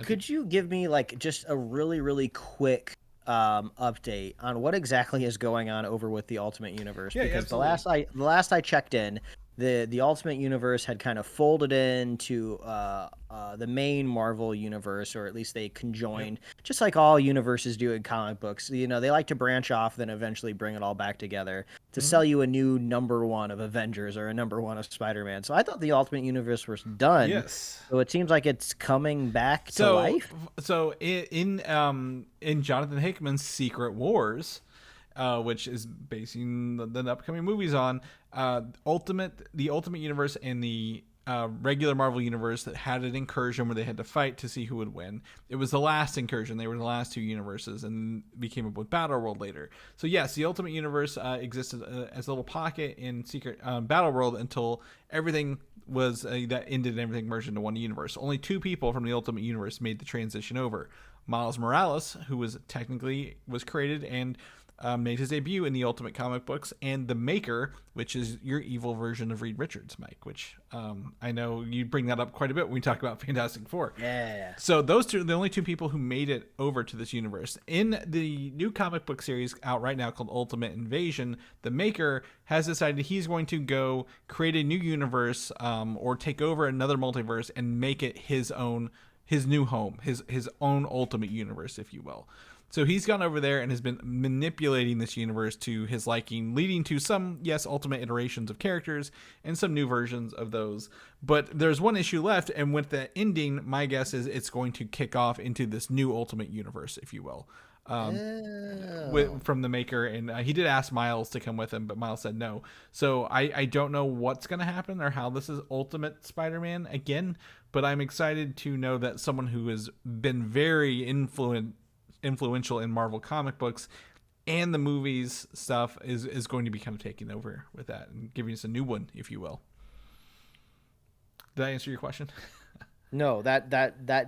Could you give me like just a really, really quick update on what exactly is going on over with the Ultimate Universe? Yeah, because absolutely. the last I checked in, the Ultimate Universe had kind of folded into the main Marvel universe, or at least they conjoined, just like all universes do in comic books. They like to branch off, then eventually bring it all back together to sell you a new #1 of Avengers or a #1 of Spider-Man. So I thought the Ultimate Universe was done. Yes. So it seems like it's coming back to life. So in Jonathan Hickman's Secret Wars, which is basing the upcoming movies on the Ultimate Universe and the regular Marvel Universe that had an incursion where they had to fight to see who would win. It was the last incursion. They were the last two universes and became up with Battle World later. So yes, the Ultimate Universe existed as a little pocket in Secret Battle World until everything was that ended and everything merged into one universe. Only two people from the Ultimate Universe made the transition over. Miles Morales, who was created and made his debut in the Ultimate comic books, and the Maker, which is your evil version of Reed Richards, Mike, which I know you bring that up quite a bit when we talk about Fantastic Four. Yeah. So those two are the only two people who made it over to this universe. In the new comic book series out right now called Ultimate Invasion, the Maker has decided he's going to go create a new universe or take over another multiverse and make it his new home, his own Ultimate Universe, if you will. So he's gone over there and has been manipulating this universe to his liking, leading to some, yes, ultimate iterations of characters and some new versions of those. But there's one issue left, and with the ending, my guess is it's going to kick off into this new ultimate universe, if you will. From the maker, and he did ask Miles to come with him, but Miles said no. So I don't know what's going to happen or how this is Ultimate Spider-Man again, but I'm excited to know that someone who has been very influential in Marvel comic books and the movies stuff is going to be kind of taking over with that and giving us a new one, if you will. Did I answer your question? No, that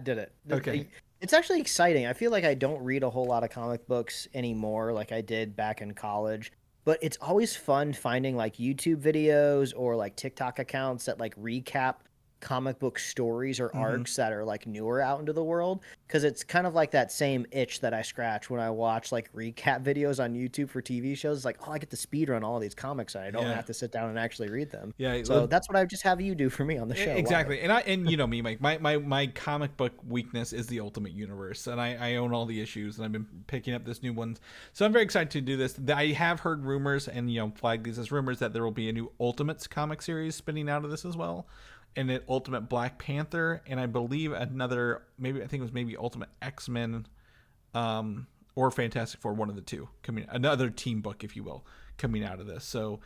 did it. Okay. It's actually exciting. I feel like I don't read a whole lot of comic books anymore like I did back in college, but it's always fun finding like YouTube videos or like TikTok accounts that like recap comic book stories or arcs that are like newer out into the world, because it's kind of like that same itch that I scratch when I watch like recap videos on YouTube for TV shows. It's like, oh, I get to speed run all of these comics and I don't have to sit down and actually read them. Yeah, so that's what I just have you do for me on the show. Exactly. And you know me, Mike, my comic book weakness is the Ultimate Universe, and I own all the issues, and I've been picking up this new one, so I'm very excited to do this. I have heard rumors, and flag these as rumors, that there will be a new Ultimates comic series spinning out of this as well, and an Ultimate Black Panther, and I believe another, maybe Ultimate X-Men, or Fantastic Four, one of the two, coming, another team book, if you will, coming out of this. So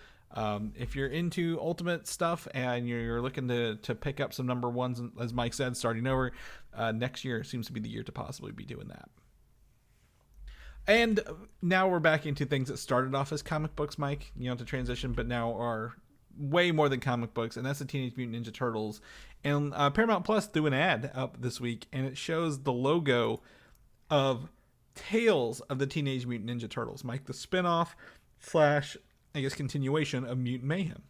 if you're into Ultimate stuff and you're looking to pick up some number ones, as Mike said, starting over, next year seems to be the year to possibly be doing that. And now we're back into things that started off as comic books, Mike, to transition, but now are way more than comic books, and that's the Teenage Mutant Ninja Turtles. And Paramount Plus threw an ad up this week, and it shows the logo of Tales of the Teenage Mutant Ninja Turtles, Mike, the spinoff / I guess continuation of Mutant Mayhem.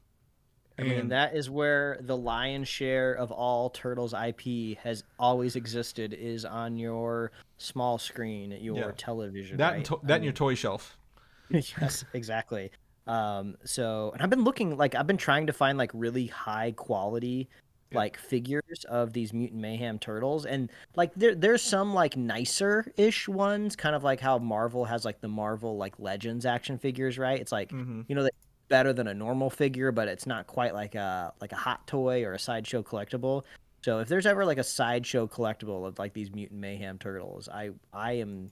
I mean, that is where the lion's share of all Turtles IP has always existed, is on your small screen at your television. That and your toy shelf. Yes, exactly. So, and I've been trying to find like really high quality like figures of these Mutant Mayhem Turtles, and like there's some like nicer ish ones, kind of like how Marvel has like the Marvel like Legends action figures, right? It's like they're better than a normal figure, but it's not quite like a hot toy or a sideshow collectible. So if there's ever like a sideshow collectible of like these Mutant Mayhem Turtles, I'm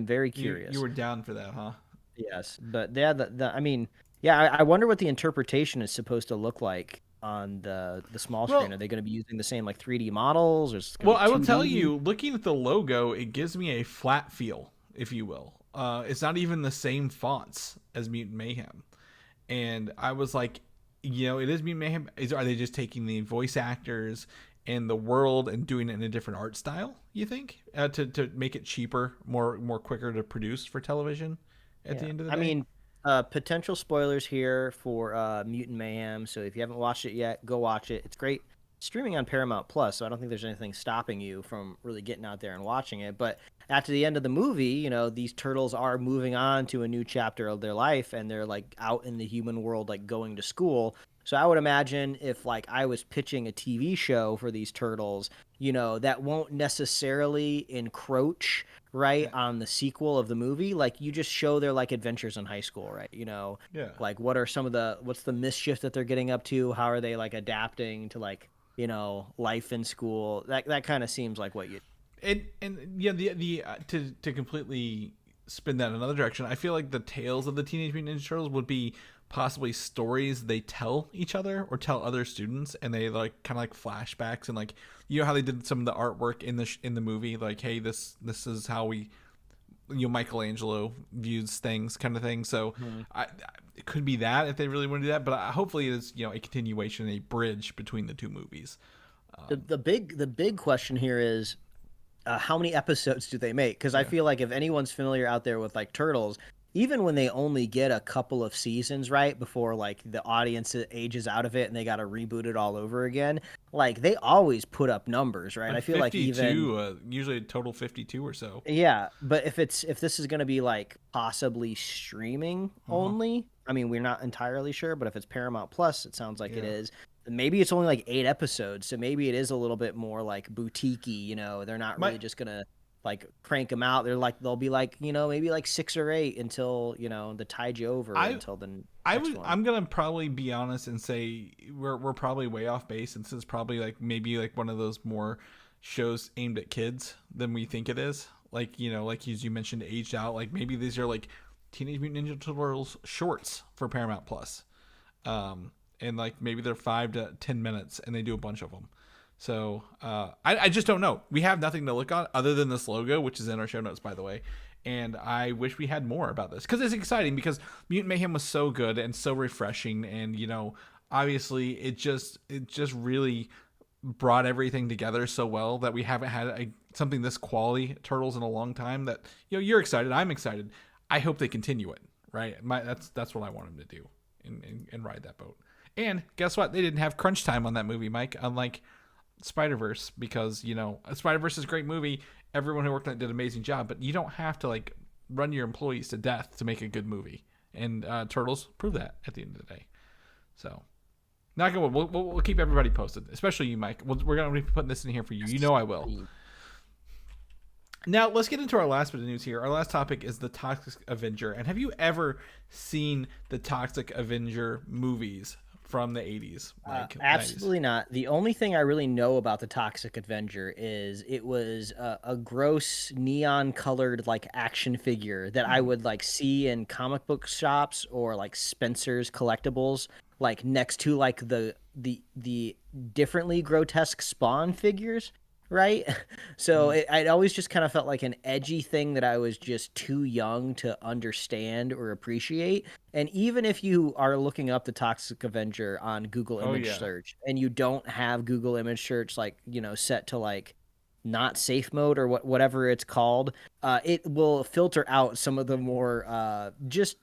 very curious. You were down for that, huh? Yes, but I wonder what the interpretation is supposed to look like on the small screen. Are they going to be using the same like 3D models, or I will tell you, looking at the logo, it gives me a flat feel, if you will. It's not even the same fonts as Mutant Mayhem, and I was like, it is Mutant Mayhem. Are they just taking the voice actors and the world and doing it in a different art style, you think, to make it cheaper, more quicker to produce for television? At the end of the day? Potential spoilers here for Mutant Mayhem. So if you haven't watched it yet, go watch it. It's great. Streaming on Paramount Plus, so I don't think there's anything stopping you from really getting out there and watching it. But at the end of the movie, these turtles are moving on to a new chapter of their life, and they're like out in the human world, like going to school. So I would imagine if like I was pitching a TV show for these turtles, that won't necessarily encroach on the sequel of the movie. Like you just show their like adventures in high school, right? Like what's the mischief that they're getting up to? How are they like adapting to like, life in school? That kind of seems like what you. To completely spin that in another direction, I feel like the Tales of the Teenage Mutant Ninja Turtles would be possibly stories they tell each other or tell other students, and they like kind of like flashbacks, and like how they did some of the artwork in the movie, like, hey, this is how we Michelangelo views things, kind of thing. So it could be that if they really want to do that, but hopefully it is a continuation, a bridge between the two movies. The big question here is how many episodes do they make? Because I feel like if anyone's familiar out there with like Turtles, even when they only get a couple of seasons right before like the audience ages out of it and they got to reboot it all over again, like they always put up numbers, right? I feel 52, like even usually a total 52 or so. Yeah, but if this is going to be like possibly streaming only, I mean, we're not entirely sure, but if it's Paramount Plus, it sounds like it is. Maybe it's only like 8 episodes, so maybe it is a little bit more like boutique-y, they're not really just gonna like crank them out. They'll be like, maybe like 6 or 8 until, the tide you over until the next one. I'm gonna probably be honest and say we're probably way off base, and this is probably like maybe like one of those more shows aimed at kids than we think it is. Like, like as you mentioned, aged out. Like maybe these are like Teenage Mutant Ninja Turtles shorts for Paramount Plus, and like maybe they're 5 to 10 minutes, and they do a bunch of them. So I just don't know. We have nothing to look on other than this logo, which is in our show notes, by the way. And I wish we had more about this because it's exciting, because Mutant Mayhem was so good and so refreshing. And, obviously it just really brought everything together so well that we haven't had something this quality Turtles in a long time. That, you're excited. I'm excited. I hope they continue it. Right. That's what I want them to do and ride that boat. And guess what? They didn't have crunch time on that movie, Mike, unlike Spider-Verse, because Spider-Verse is a great movie. Everyone who worked on it did an amazing job, but you don't have to like run your employees to death to make a good movie. And Turtles prove that at the end of the day. So, not good. We'll keep everybody posted, especially you, Mike. We're gonna be putting this in here for you. I will. Now let's get into our last bit of news here. Our last topic is the Toxic Avenger. And have you ever seen the Toxic Avenger movies from the 80s? Absolutely not. The only thing I really know about the Toxic Avenger is it was a gross neon colored like action figure that I would like see in comic book shops or like Spencer's collectibles, like next to like the differently grotesque Spawn figures. Right. So I always just kind of felt like an edgy thing that I was just too young to understand or appreciate. And even if you are looking up the Toxic Avenger on Google image search and you don't have Google image search, like, set to like not safe mode or whatever it's called, it will filter out some of the more just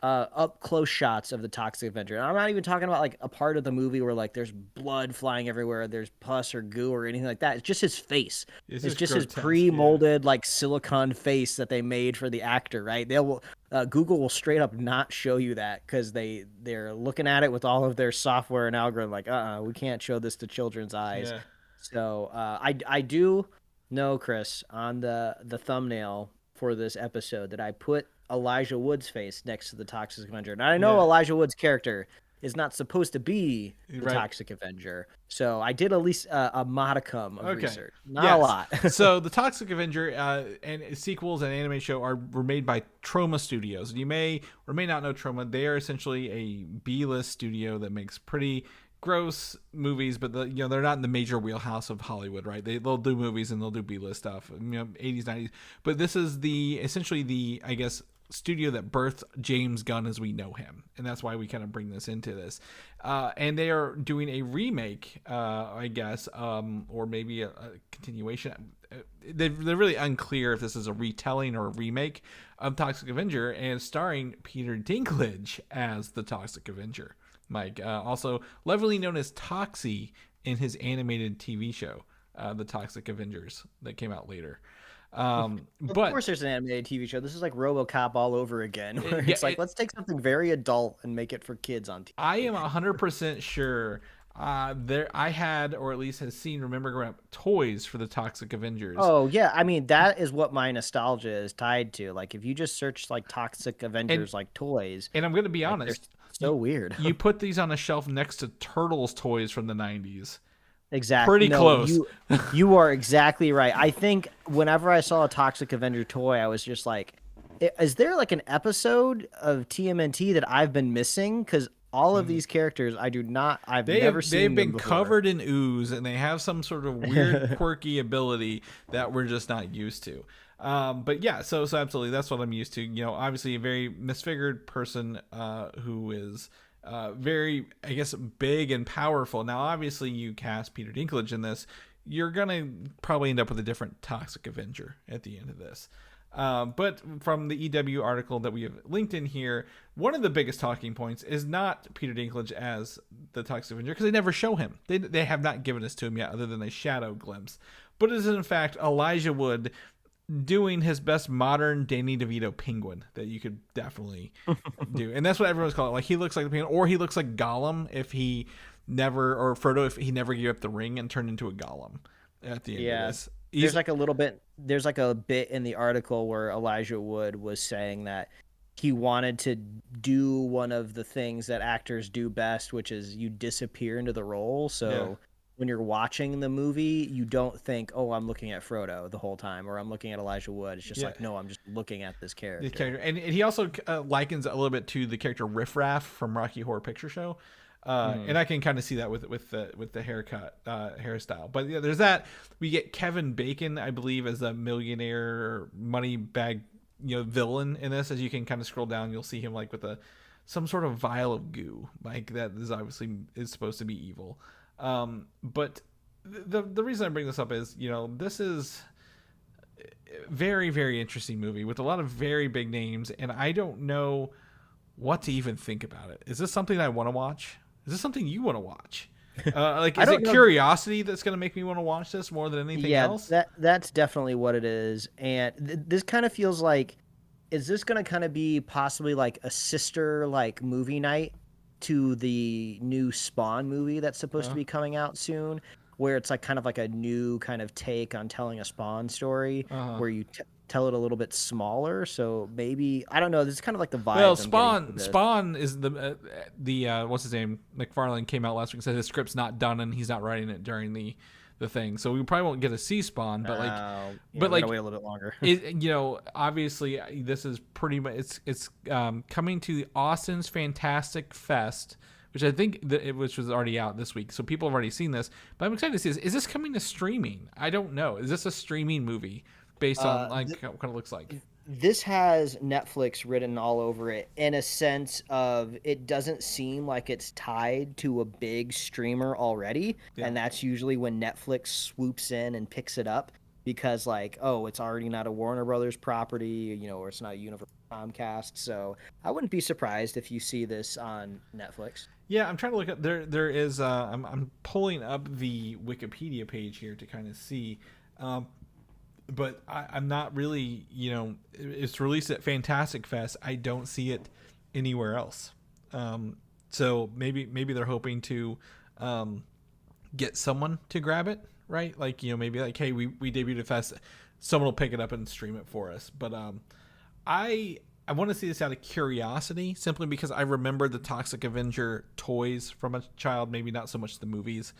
up close shots of the Toxic Avenger. And I'm not even talking about like a part of the movie where like there's blood flying everywhere, there's pus or goo or anything like that. It's just his face. It's just his pre-molded like silicone face that they made for the actor, right? Google will straight up not show you that because they're looking at it with all of their software and algorithm like, we can't show this to children's eyes. Yeah. So I do know, Chris, on the thumbnail for this episode that I put Elijah Wood's face next to the Toxic Avenger. And I know Elijah Wood's character is not supposed to be the Toxic Avenger. So I did at least a modicum of research. Not a lot. So the Toxic Avenger and sequels and anime show were made by Troma Studios. And you may or may not know Troma. They are essentially a B-list studio that makes pretty gross movies, but they're not in the major wheelhouse of Hollywood, right? They'll do movies and they'll do B-list stuff, 80s, 90s. But this is essentially the, I guess, studio that birthed James Gunn as we know him, and that's why we kind of bring this into this. And they are doing a remake, I guess, or maybe a continuation. They're really unclear if this is a retelling or a remake of Toxic Avenger, and starring Peter Dinklage as the Toxic Avenger. Mike, also lovely known as Toxie in his animated TV show, The Toxic Avengers, that came out later. Of course there's an animated TV show. This is like RoboCop all over again, where it's like, let's take something very adult and make it for kids on TV. I am 100% sure I had, or at least has seen, remember growing up, toys for the Toxic Avengers. Oh yeah, I mean that is what my nostalgia is tied to. Like if you just search like Toxic Avengers like toys, and I'm going to be honest, so weird. You put these on a shelf next to Turtles toys from the 90s. Exactly. Pretty close. You are exactly right. I think whenever I saw a Toxic Avenger toy, I was just like, is there like an episode of TMNT that I've been missing? Because all of these characters, I've never seen them been before. Covered in ooze, and they have some sort of weird, quirky ability that we're just not used to. But yeah, so absolutely, that's what I'm used to. Obviously a very misfigured person who is very, I guess, big and powerful. Now, obviously, you cast Peter Dinklage in this, you're gonna probably end up with a different Toxic Avenger at the end of this. But from the EW article that we have linked in here, one of the biggest talking points is not Peter Dinklage as the Toxic Avenger, because they never show him. They have not given us to him yet, other than a shadow glimpse. But it is in fact Elijah Wood doing his best modern Danny DeVito penguin that you could definitely do. And that's what everyone's calling it. Like, he looks like the penguin, or he looks like Gollum if he never, or Frodo if he never gave up the ring and turned into a Golem at the end of this. There's like a little bit. There's like a bit in the article where Elijah Wood was saying that he wanted to do one of the things that actors do best, which is you disappear into the role. So when you're watching the movie, you don't think, "Oh, I'm looking at Frodo the whole time," or "I'm looking at Elijah Wood." It's just like, "No, I'm just looking at this character." And he also likens a little bit to the character Riff Raff from Rocky Horror Picture Show. And I can kind of see that with the haircut hairstyle. But yeah, there's that. We get Kevin Bacon, I believe, as a millionaire money bag villain in this. As you can kind of scroll down, you'll see him like with some sort of vial of goo, like that is obviously is supposed to be evil. But the reason I bring this up is this is a very, very interesting movie with a lot of very big names, and I don't know what to even think about it. Is this something I want to watch? Is this something you want to watch? Like, is it curiosity that's going to make me want to watch this more than anything else? Yeah, that's definitely what it is. And this kind of feels like, is this going to kind of be possibly like a sister like movie night to the new Spawn movie that's supposed to be coming out soon, where it's like kind of like a new kind of take on telling a Spawn story, where you tell it a little bit smaller. So maybe, I don't know, this is kind of like the vibe. Well, Spawn is the what's his name, McFarlane came out last week and said his script's not done and he's not writing it during the thing, so we probably won't get to see Spawn, but like wait a little bit longer. Obviously this is pretty much it's coming to Austin's Fantastic Fest, which I think which was already out this week, so people have already seen this, but I'm excited to see this. Is this coming to streaming? I don't know. Is this a streaming movie based on what it kind of looks like? This has Netflix written all over it, in a sense of it doesn't seem like it's tied to a big streamer already, and that's usually when Netflix swoops in and picks it up, because like, oh, it's already not a Warner Brothers property, or it's not a Universal Comcast. So I wouldn't be surprised if you see this on Netflix. Yeah, I'm trying to look at there is I'm pulling up the Wikipedia page here to kind of see. But I'm not really, it's released at Fantastic Fest. I don't see it anywhere else. So maybe they're hoping to get someone to grab it, right? Like, maybe like, hey, we debuted at Fest. Someone will pick it up and stream it for us. But I want to see this out of curiosity, simply because I remember the Toxic Avenger toys from a child, maybe not so much the movies.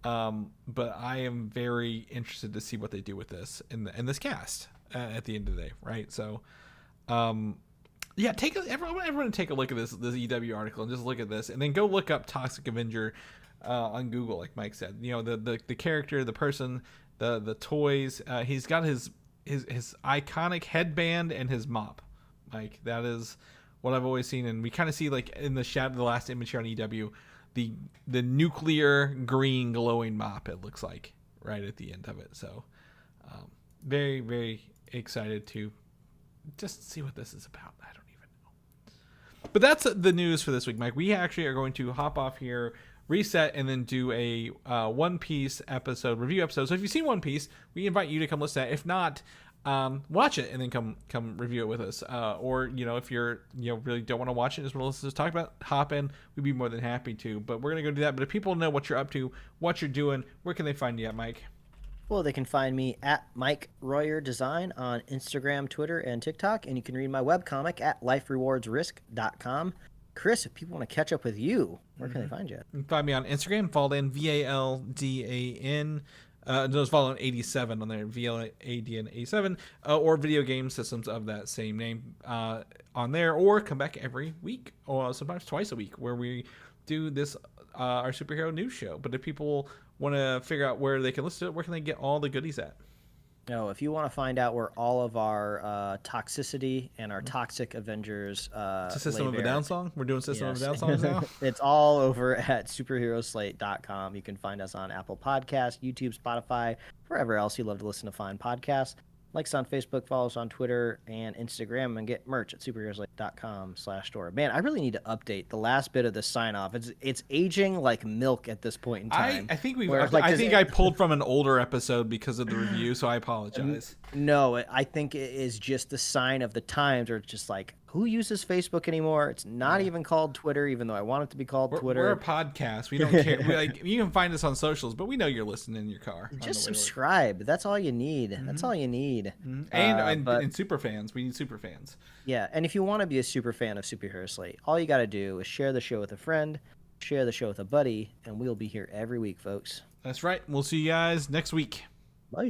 But I am very interested to see what they do with this in this cast at the end of the day, right? So, yeah, everyone take a look at this EW article and just look at this, and then go look up Toxic Avenger on Google, like Mike said. The character, the person, the toys. He's got his iconic headband and his mop. Like, that is what I've always seen, and we kind of see like in the shadow, the last image here on EW. The nuclear green glowing mop, it looks like, right at the end of it. So very, very excited to just see what this is about. I don't even know. But that's the news for this week, Mike. We actually are going to hop off here, reset, and then do a One Piece review episode. So if you've seen One Piece, we invite you to come listen to that. If not, watch it and then come review it with us, or if you're really don't want to watch it, just want to listen to us talk about, hop in. We'd be more than happy to. But we're gonna go do that. But if people know what you're up to, what you're doing, where can they find you at, Mike? Well, they can find me at Mike Royer Design on Instagram, Twitter, and TikTok, and you can read my webcomic at liferewardsrisk.com. Chris, if people want to catch up with you, where can they find you? You can find me on Instagram, Valdan, VALDAN. Those follow 87 on there, VLADN87, or Video Game Systems of that same name on there, or come back every week, or sometimes twice a week, where we do this our superhero news show. But if people want to figure out where they can listen to it, where can they get all the goodies at? No, if you want to find out where all of our toxicity and our Toxic Avengers it's a System of a Down song. We're doing System of a Down songs now. It's all over at superheroslate.com. You can find us on Apple Podcasts, YouTube, Spotify, wherever else you love to listen to fine podcasts. Like us on Facebook, follow us on Twitter and Instagram, and get merch at superheroslate.com/store. Man, I really need to update the last bit of the sign off. It's aging like milk at this point in time. I think I pulled from an older episode because of the review, so I apologize. No, I think it is just the sign of the times, where it's just like, Who uses Facebook anymore? It's not even called Twitter, even though I want it to be called Twitter. We're a podcast. We don't care. You can find us on socials, but we know you're listening in your car. Just subscribe. That's all you need. That's all you need. And super fans. We need super fans. Yeah, and if you want to be a super fan of Superhero Slate, all you got to do is share the show with a friend, share the show with a buddy, and we'll be here every week, folks. That's right. We'll see you guys next week. Bye.